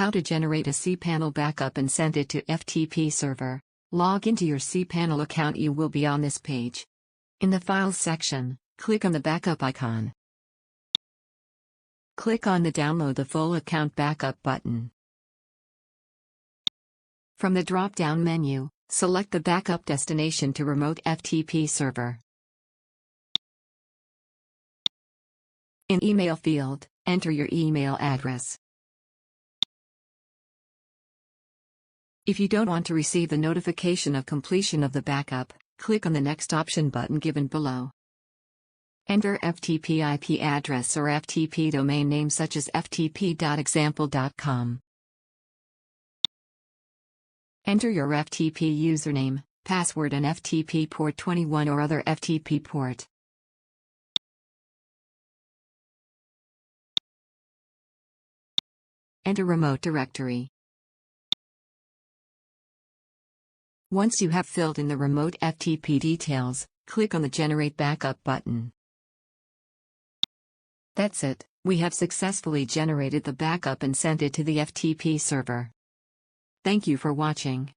How to generate a cPanel backup and send it to FTP Server. Log into your cPanel account. You will be on this page. In the Files section, click on the backup icon. Click on the Download the Full Account Backup button. From the drop-down menu, select the backup destination to Remote FTP Server. In Email field, enter your email address. If you don't want to receive the notification of completion of the backup, click on the Next option button given below. Enter FTP IP address or FTP domain name such as ftp.example.com. Enter your FTP username, password and FTP port 21 or other FTP port. Enter remote directory. Once you have filled in the remote FTP details, click on the Generate Backup button. That's it, we have successfully generated the backup and sent it to the FTP server. Thank you for watching.